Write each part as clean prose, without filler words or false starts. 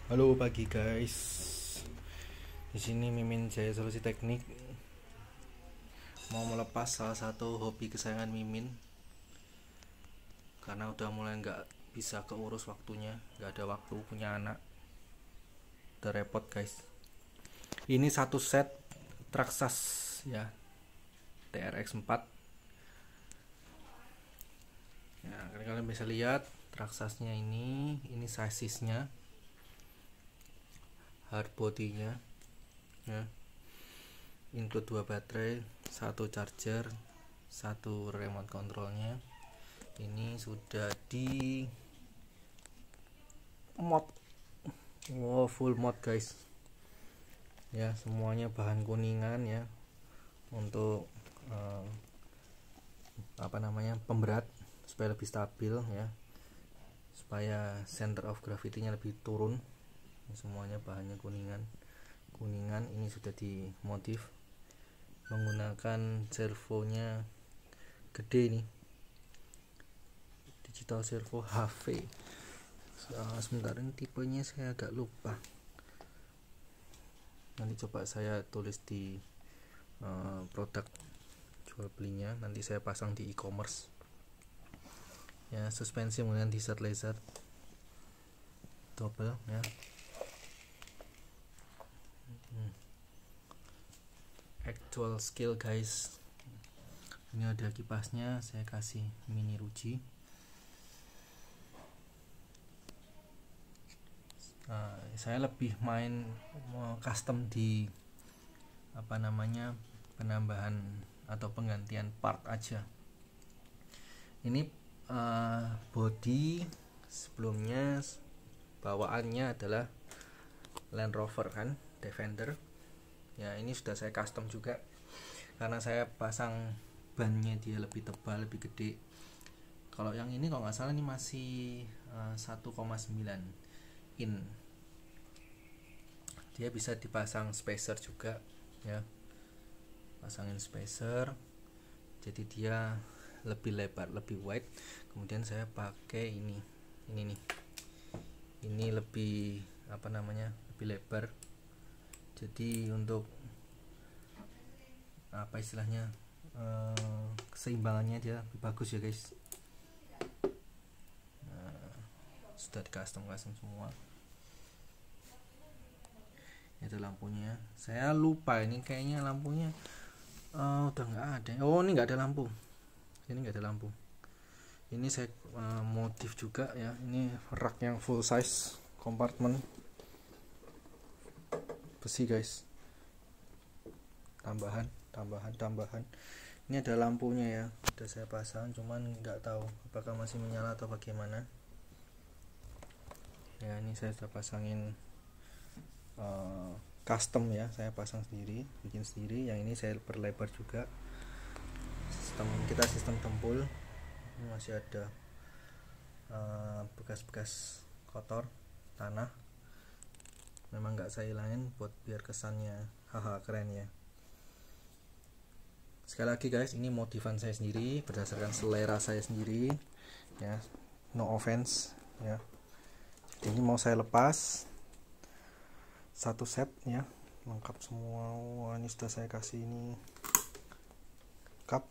Halo pagi guys. Di sini Mimin Jaya Solusi Teknik mau melepas salah satu hobi kesayangan Mimin karena udah mulai nggak bisa keurus waktunya, nggak ada waktu punya anak. Udah repot guys. Ini satu set Traxxas ya, TRX 4. Ya, kalian bisa lihat Traxxasnya ini sasisnya, hard body-nya ya, include 2 baterai, 1 charger, 1 remote controlnya. Ini sudah di mod, full mod guys ya, semuanya bahan kuningan ya, untuk pemberat supaya lebih stabil ya, supaya center of gravity-nya lebih turun. Semuanya bahannya kuningan. Ini sudah dimodif menggunakan servonya gede nih, digital servo HV. Sebentar, ini tipenya saya agak lupa, nanti coba saya tulis di produk jual belinya, nanti saya pasang di e-commerce ya. Suspensi menggunakan Desert Laser double ya. Actual skill guys, ini ada kipasnya, saya kasih mini ruji. Saya lebih main custom di penambahan atau penggantian part aja. Ini body sebelumnya bawaannya adalah Land Rover kan, Defender ya. Ini sudah saya custom juga karena saya pasang bannya, dia lebih tebal, lebih gede. Kalau yang ini kalau nggak salah ini masih 1,9 in. Dia bisa dipasang spacer juga ya, pasangin spacer jadi dia lebih lebar, lebih wide. Kemudian saya pakai ini nih, ini lebih lebih lebar, jadi untuk istilahnya keseimbangannya dia lebih bagus ya guys. Sudah di custom semua. Itu lampunya, saya lupa ini kayaknya lampunya udah nggak ada. Oh, ini nggak ada lampu, ini saya modif juga ya. Ini rak yang full size compartment besi guys, tambahan. Ini ada lampunya ya, udah saya pasang, cuman nggak tahu apakah masih menyala atau bagaimana ya. Ini saya sudah pasangin custom ya, saya pasang sendiri, bikin sendiri. Yang ini saya perlebar juga. Sistem tempul. Ini masih ada bekas-bekas kotor tanah, memang nggak saya hilangin buat biar kesannya haha keren ya. Sekali lagi guys, ini modifan saya sendiri berdasarkan selera saya sendiri ya, no offense ya. Jadi ini mau saya lepas satu set ya, lengkap semua. Wah, ini sudah saya kasih ini cup.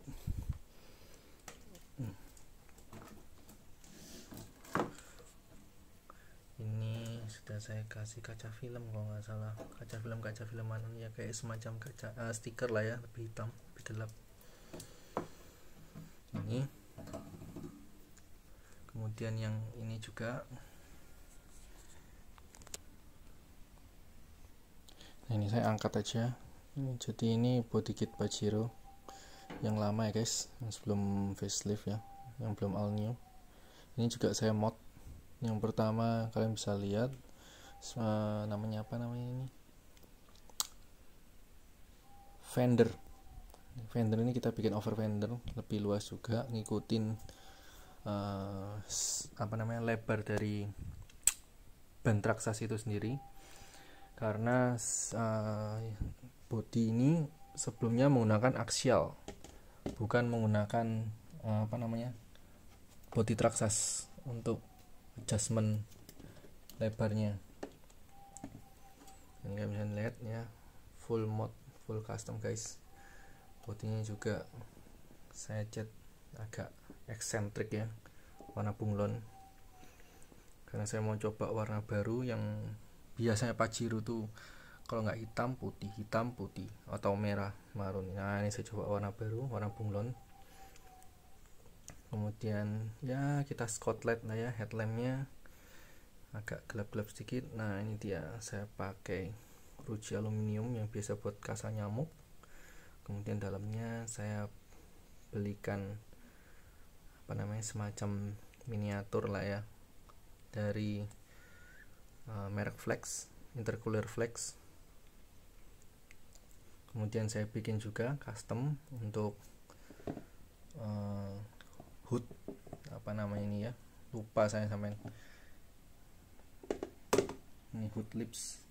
Ini sudah saya kasih kaca film kalau nggak salah, kaca film mana ya, kayak semacam kaca stiker lah ya, lebih hitam, lebih gelap. Ini kemudian yang ini juga. Nah, ini saya angkat aja. Jadi ini body kit Pajero yang lama ya guys, yang sebelum facelift ya, yang belum all new. Ini juga saya mod. Yang pertama kalian bisa lihat namanya ini, fender ini kita bikin over fender lebih luas juga, ngikutin lebar dari ban Traxxas itu sendiri. Karena body ini sebelumnya menggunakan aksial, bukan menggunakan body Traxxas untuk adjustment lebarnya. Ini kalian bisa lihat ya, full mode, full custom guys. Bodinya juga saya cat agak eksentrik ya, warna bunglon, karena saya mau coba warna baru yang biasanya Pajero tuh kalau nggak hitam putih atau merah marun. Nah ini saya coba warna baru, warna bunglon. Kemudian ya kita spotlight lah ya, headlampnya agak gelap-gelap sedikit. Nah ini dia, saya pakai ruji aluminium yang biasa buat kasa nyamuk. Kemudian dalamnya saya belikan semacam miniatur lah ya, dari merek Flex, Intercooler Flex. Kemudian saya bikin juga custom untuk hood ini ya, lupa saya sampai ini hood lips,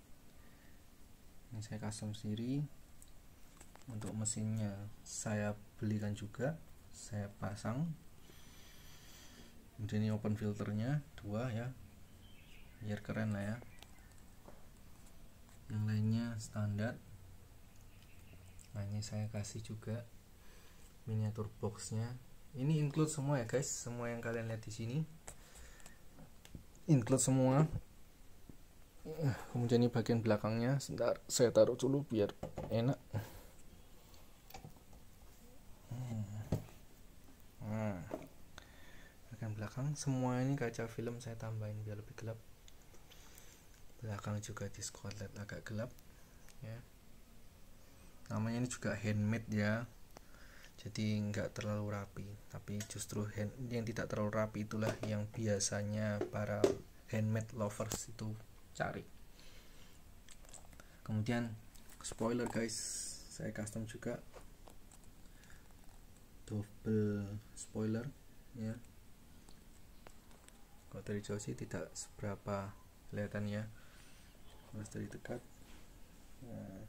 ini saya custom sendiri. Untuk mesinnya saya belikan juga, saya pasang. Kemudian ini open filternya 2 ya, biar keren lah ya. Yang lainnya standar. Nah ini saya kasih juga miniatur boxnya. Ini include semua ya guys, semua yang kalian lihat di sini include semua. Kemudian ini bagian belakangnya, sebentar saya taruh dulu biar enak. Nah, bagian belakang semua ini kaca film saya tambahin biar lebih gelap. Belakang juga di spotlight agak gelap ya. Namanya ini juga handmade ya, jadi nggak terlalu rapi, tapi justru yang tidak terlalu rapi itulah yang biasanya para handmade lovers itu cari. Kemudian spoiler guys, saya custom juga double spoiler ya. Kalau dari jauh sih tidak seberapa kelihatan ya, harus dari dekat. Nah,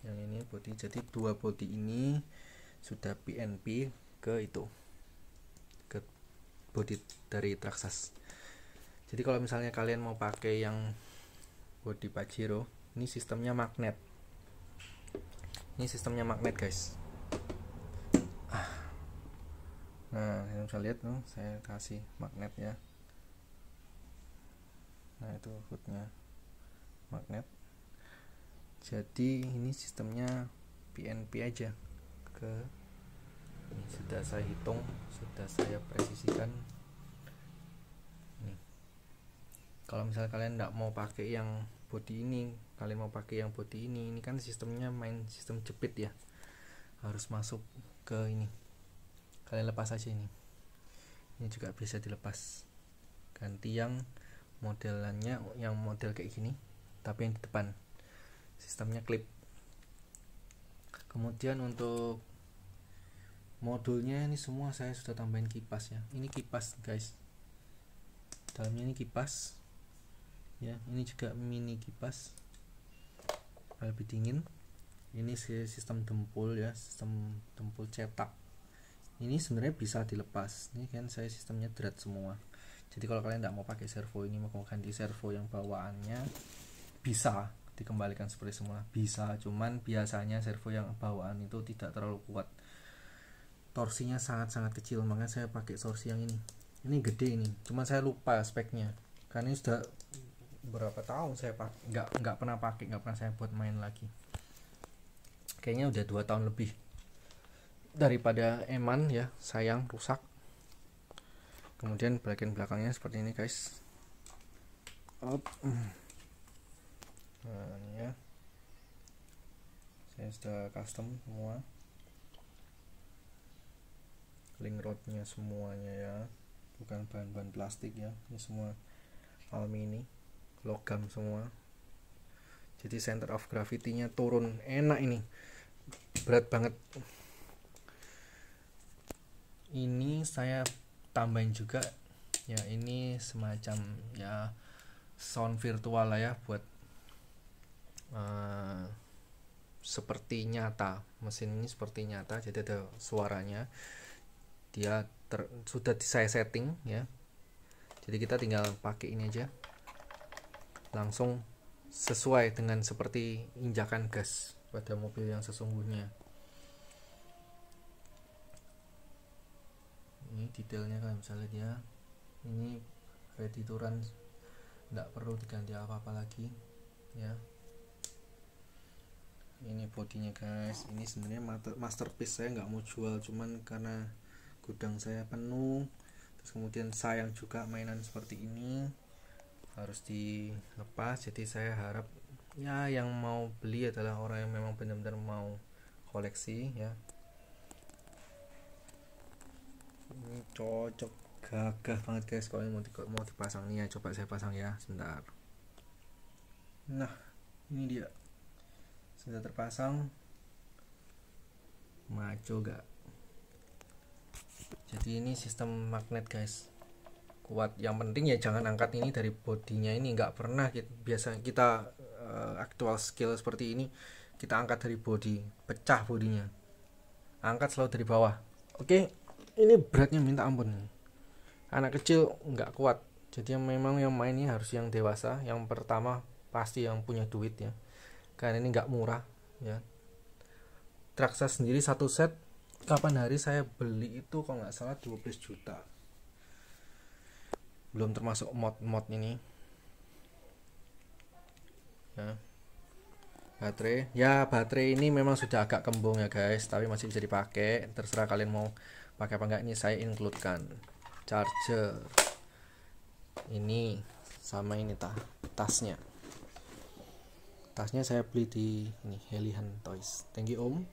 yang ini body, jadi 2 body ini sudah PNP ke body dari Traxxas. Jadi kalau misalnya kalian mau pakai yang body Pajero, ini sistemnya magnet. Ini sistemnya magnet guys. Nah kalian bisa lihat tuh, saya kasih magnet ya. Nah itu hoodnya magnet. Jadi ini sistemnya PNP aja ke ini, sudah saya hitung, sudah saya presisikan. Nih. Kalau misalnya kalian tidak mau pakai yang body ini, kalian mau pakai yang body ini kan sistemnya main sistem jepit ya, harus masuk ke ini. Kalian lepas aja ini juga bisa dilepas, ganti yang modelannya yang model kayak gini tapi yang di depan, sistemnya klip. Kemudian untuk modulnya ini semua saya sudah tambahin kipas ya. Ini kipas guys, dalamnya ini kipas ya, ini juga mini kipas lebih dingin. Ini sistem dempul ya, sistem dempul cetak. Ini sebenarnya bisa dilepas, ini kan saya sistemnya thread semua. Jadi kalau kalian tidak mau pakai servo ini, mau ganti servo yang bawaannya, bisa dikembalikan seperti semula, bisa. Cuman biasanya servo yang bawaan itu tidak terlalu kuat, torsinya sangat-sangat kecil, makanya saya pakai torsi yang ini gede ini. Cuman saya lupa speknya, karena ini sudah berapa tahun saya nggak pernah pakai, nggak pernah saya buat main lagi. Kayaknya udah 2 tahun lebih. Daripada eman ya, sayang rusak. Kemudian bagian belakangnya seperti ini guys. Nah ini ya, saya sudah custom semua, link rodnya semuanya ya, bukan bahan-bahan plastik ya, ini semua alumini, logam semua. Jadi center of gravity-nya turun, enak ini, berat banget. Ini saya tambahin juga ya, ini semacam ya sound virtual lah ya, buat seperti nyata, mesin ini seperti nyata, jadi ada suaranya. Dia sudah saya setting ya, jadi kita tinggal pakai ini aja, langsung sesuai dengan seperti injakan gas pada mobil yang sesungguhnya. Ini detailnya kan misalnya dia ini radiaturan nggak perlu diganti apa-apa lagi ya. Ini bodinya guys, ini sebenarnya masterpiece, saya nggak mau jual, cuman karena gudang saya penuh, terus kemudian sayang juga mainan seperti ini harus dilepas. Jadi saya harap ya yang mau beli adalah orang yang memang benar-benar mau koleksi ya. Ini cocok, gagah banget guys. Kalau ini mau dipasang nih ya, coba saya pasang ya sebentar. Nah ini dia sudah terpasang, maco gak? Jadi ini sistem magnet guys, kuat. Yang penting ya jangan angkat ini dari bodinya. Ini nggak pernah biasa kita actual skill seperti ini kita angkat dari body, pecah bodinya. Angkat selalu dari bawah. Oke, ini beratnya minta ampun. Anak kecil nggak kuat. Jadi memang yang main ini harus yang dewasa. Yang pertama pasti yang punya duit ya, karena ini nggak murah ya. Traxa sendiri satu set kapan hari saya beli itu kalau nggak salah 12 juta, belum termasuk mod ini ya. Baterai ini memang sudah agak kembung ya guys, tapi masih bisa dipakai, terserah kalian mau pakai apa enggak. Ini saya includekan charger ini sama ini tasnya saya beli di ini Helihan Toys. Thank you Om.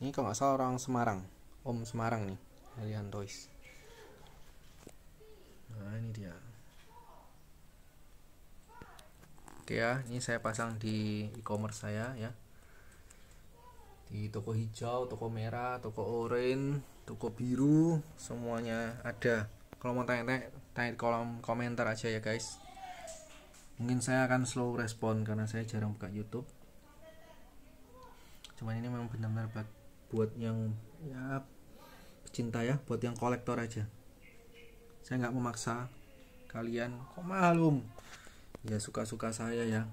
Ini kalau nggak salah orang Semarang, Om Semarang nih, Helihan Toys. Nah ini dia. Oke ya, ini saya pasang di e-commerce saya ya, di toko hijau, toko merah, toko oranye, toko biru, semuanya ada. Kalau mau tanya di kolom komentar aja ya guys. Mungkin saya akan slow respon karena saya jarang buka YouTube. Cuman ini memang benar-benar buat yang ya pecinta ya, buat yang kolektor aja. Saya nggak memaksa kalian, kok malum. Ya suka-suka saya ya.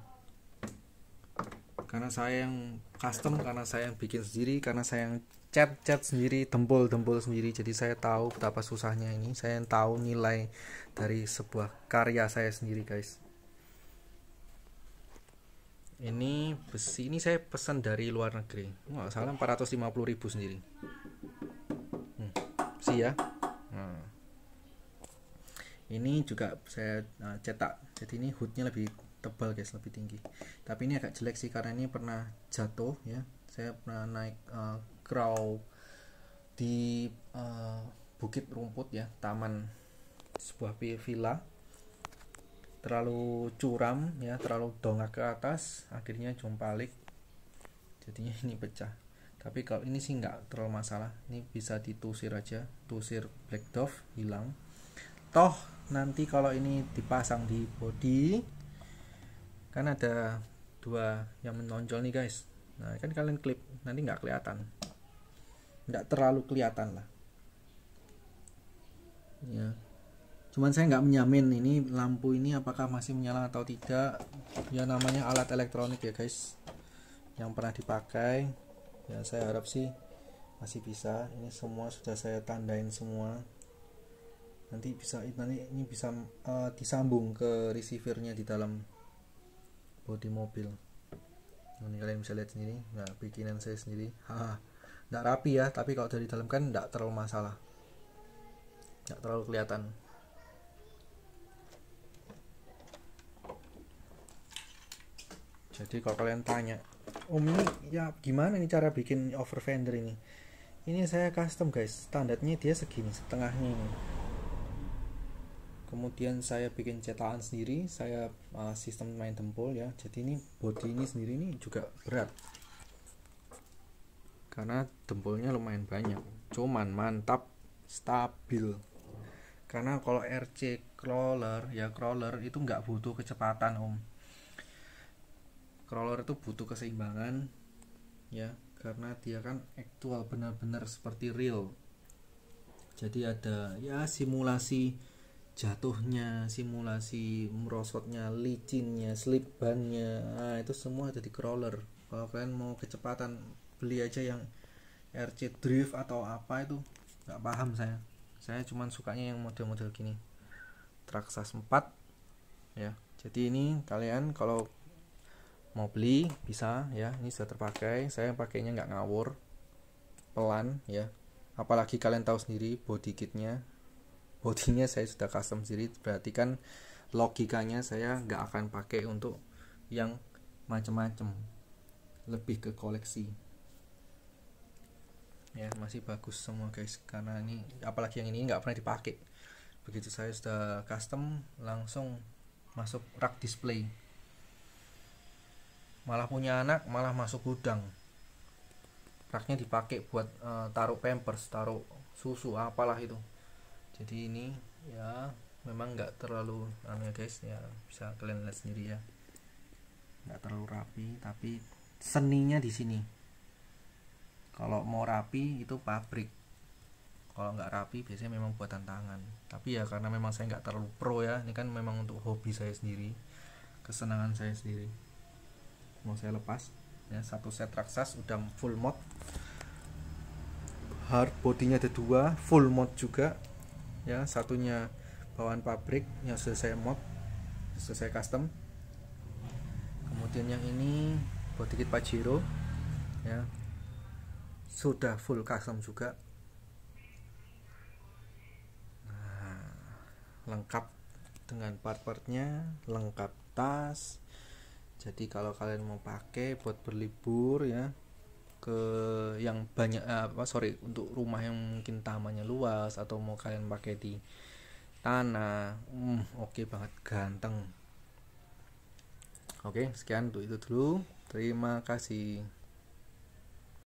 Karena saya yang custom, karena saya yang bikin sendiri, karena saya yang cat sendiri, dempul sendiri. Jadi saya tahu betapa susahnya ini. Saya yang tahu nilai dari sebuah karya saya sendiri guys. Ini besi ini saya pesan dari luar negeri, nggak salah 450.000 sendiri. Besi ya. Nah, ini juga saya cetak, jadi ini hoodnya lebih tebal guys, lebih tinggi. Tapi ini agak jelek sih karena ini pernah jatuh ya. Saya pernah naik crow di Bukit Rumput ya, taman sebuah villa. Terlalu curam ya, terlalu dongak ke atas, akhirnya jompalik, jadinya ini pecah. Tapi kalau ini sih nggak terlalu masalah, ini bisa ditusir aja, tusir black dove, hilang. Toh nanti kalau ini dipasang di body kan ada dua yang menonjol nih guys. Nah kan kalian klip, nanti nggak kelihatan, nggak terlalu kelihatan lah ya. Cuman saya nggak menjamin ini lampu ini apakah masih menyala atau tidak ya, namanya alat elektronik ya guys, yang pernah dipakai ya. Saya harap sih masih bisa. Ini semua sudah saya tandain semua, nanti ini bisa disambung ke receivernya di dalam bodi mobil. Ini kalian bisa lihat sendiri, nah bikinan saya sendiri. Nggak rapi ya, tapi kalau dari dalam kan nggak terlalu masalah, nggak terlalu kelihatan. Jadi kalau kalian tanya, Om ini ya gimana nih cara bikin over fender ini? Ini saya custom guys, standarnya dia segini, setengahnya ini. Kemudian saya bikin cetakan sendiri, saya sistem main dempul ya. Jadi ini body ini sendiri ini juga berat, karena dempulnya lumayan banyak. Cuman mantap, stabil. Karena kalau RC crawler ya, crawler itu nggak butuh kecepatan Om. Crawler itu butuh keseimbangan ya, karena dia kan actual, benar-benar seperti real. Jadi ada ya simulasi jatuhnya, simulasi merosotnya, licinnya, slip bannya, nah itu semua ada di crawler. Kalau kalian mau kecepatan, beli aja yang RC Drift atau apa, itu nggak paham saya cuman sukanya yang model-model gini, Traxxas 4 ya. Jadi ini kalian kalau mau beli bisa ya, ini sudah terpakai, saya pakainya nggak ngawur, pelan ya. Apalagi kalian tahu sendiri bodinya saya sudah custom sendiri, berarti kan logikanya saya nggak akan pakai untuk yang macam-macam, lebih ke koleksi ya. Masih bagus semua guys, karena ini apalagi yang ini nggak pernah dipakai. Begitu saya sudah custom, langsung masuk rak display, malah punya anak malah masuk gudang, raknya dipakai buat taruh pampers, taruh susu, apalah itu. Jadi ini ya memang nggak terlalu ya guys ya, bisa kalian lihat sendiri ya, nggak terlalu rapi, tapi seninya di sini. Kalau mau rapi itu pabrik, kalau nggak rapi biasanya memang buatan tangan. Tapi ya karena memang saya nggak terlalu pro ya, ini kan memang untuk hobi saya sendiri, kesenangan saya sendiri, mau saya lepas ya. Satu set Traxxas udah full mod, hard bodinya ada 2, full mod juga ya. Satunya bawaan pabrik yang sudah saya mod, sudah saya custom. Kemudian yang ini body kit Pajero ya, sudah full custom juga. Nah, lengkap dengan part-partnya, lengkap tas. Jadi kalau kalian mau pakai buat berlibur ya, ke yang banyak untuk rumah yang mungkin tamannya luas, atau mau kalian pakai di tanah, oke banget, ganteng. Oke, sekian untuk itu dulu, terima kasih.